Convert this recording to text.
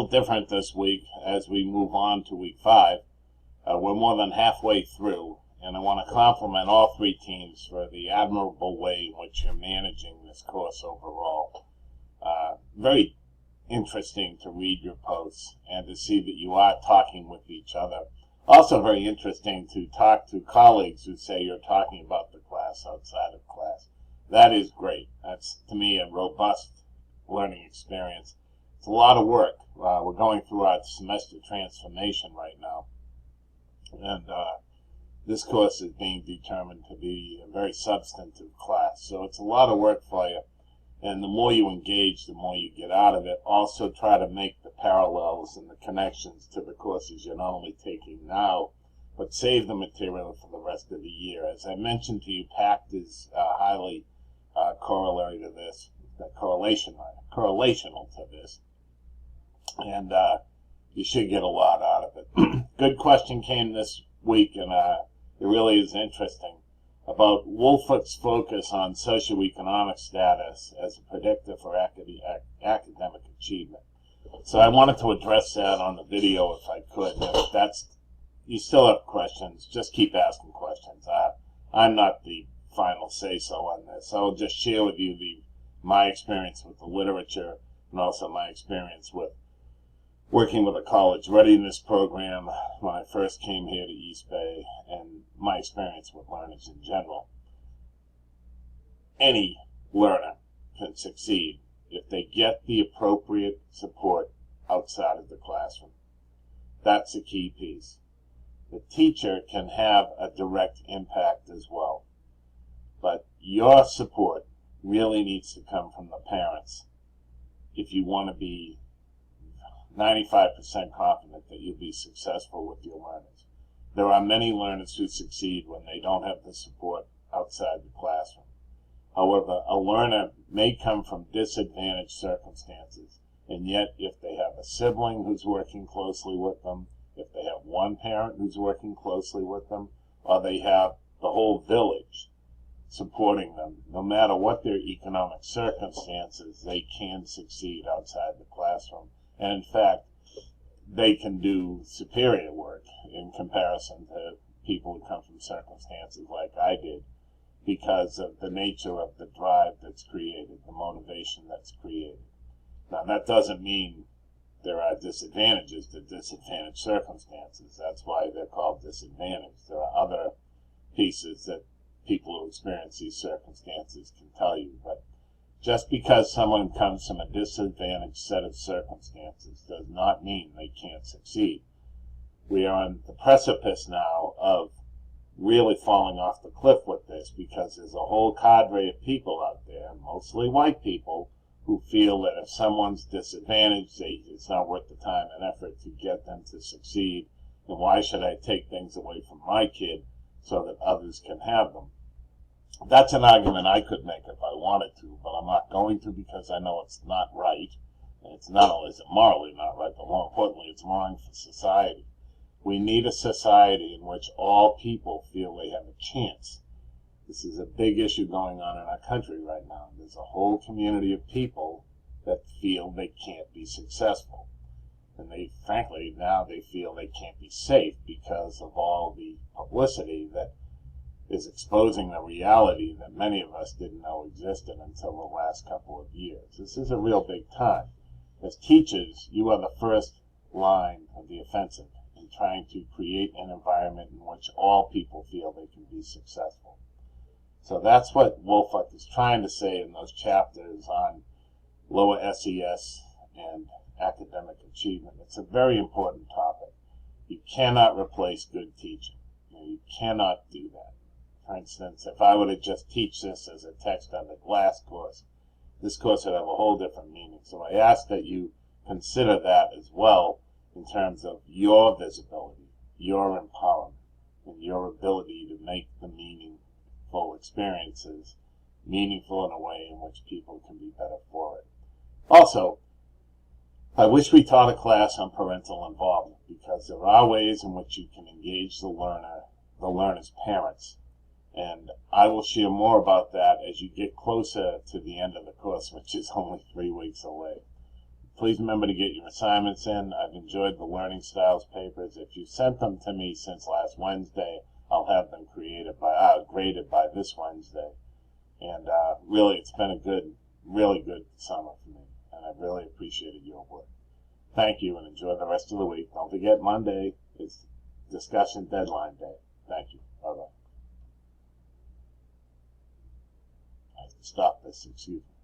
Different this week as we move on to week 5. We're more than halfway through, and I want to compliment all 3 teams for the admirable way in which you're managing this course overall. Very interesting to read your posts and to see that you are talking with each other. Also very interesting to talk to colleagues who say you're talking about the class outside of class. That is great. That's, to me, a robust learning experience. It's a lot of work. We're going through our semester transformation right now, and this course is being determined to be a very substantive class. So it's a lot of work for you, and the more you engage, the more you get out of it. Also try to make the parallels and the connections to the courses you're not only taking now, but save the material for the rest of the year. As I mentioned to you, PACT is highly corollary to this, correlational to this, and you should get a lot out of it. Good question came this week, and it really is interesting, about Woolfolk's focus on socioeconomic status as a predictor for academic achievement. So I wanted to address that on the video if I could. If you still have questions, just keep asking questions. I'm not the final say-so on this. I'll just share with you my experience with the literature and also my experience with working with a college readiness program when I first came here to East Bay, and my experience with learners in general. Any learner can succeed if they get the appropriate support outside of the classroom. That's a key piece. The teacher can have a direct impact as well, but your support really needs to come from the parents if you want to be 95% confident that you'll be successful with your learners. There are many learners who succeed when they don't have the support outside the classroom. However, a learner may come from disadvantaged circumstances, and yet if they have a sibling who's working closely with them, if they have one parent who's working closely with them, or they have the whole village supporting them, no matter what their economic circumstances, they can succeed outside the classroom. And in fact, they can do superior work in comparison to people who come from circumstances like I did, because of the nature of the drive that's created, the motivation that's created. Now, that doesn't mean there are disadvantages to disadvantaged circumstances. That's why they're called disadvantaged. There are other pieces that people who experience these circumstances can tell you, but just because someone comes from a disadvantaged set of circumstances does not mean they can't succeed. We are on the precipice now of really falling off the cliff with this, because there's a whole cadre of people out there, mostly white people, who feel that if someone's disadvantaged, it's not worth the time and effort to get them to succeed, and why should I take things away from my kid so that others can have them? That's an argument I could make if I wanted to, but I'm not going to, because I know it's not right. And it's not only is it morally not right, but more importantly, it's wrong for society. We need a society in which all people feel they have a chance. This is a big issue going on in our country right now. There's a whole community of people that feel they can't be successful. And frankly, now they feel they can't be safe because of all the publicity that is exposing the reality that many of us didn't know existed until the last couple of years. This is a real big time. As teachers, you are the first line of the offensive in trying to create an environment in which all people feel they can be successful. So that's what Woolfolk is trying to say in those chapters on lower SES and academic achievement. It's a very important topic. You cannot replace good teaching. You cannot do that. For instance, if I were to just teach this as a text on the glass course, this course would have a whole different meaning. So I ask that you consider that as well in terms of your visibility, your empowerment, and your ability to make the meaningful experiences meaningful in a way in which people can be better for it. Also, I wish we taught a class on parental involvement, because there are ways in which you can engage the learner's parents. And I will share more about that as you get closer to the end of the course, which is only 3 weeks away. Please remember to get your assignments in. I've enjoyed the learning styles papers. If you sent them to me since last Wednesday, I'll have them graded by this Wednesday. And really, it's been a really good summer for me, and I've really appreciated your work. Thank you, and enjoy the rest of the week. Don't forget, Monday is discussion deadline day. Thank you. Bye-bye. I have to stop this, excuse me.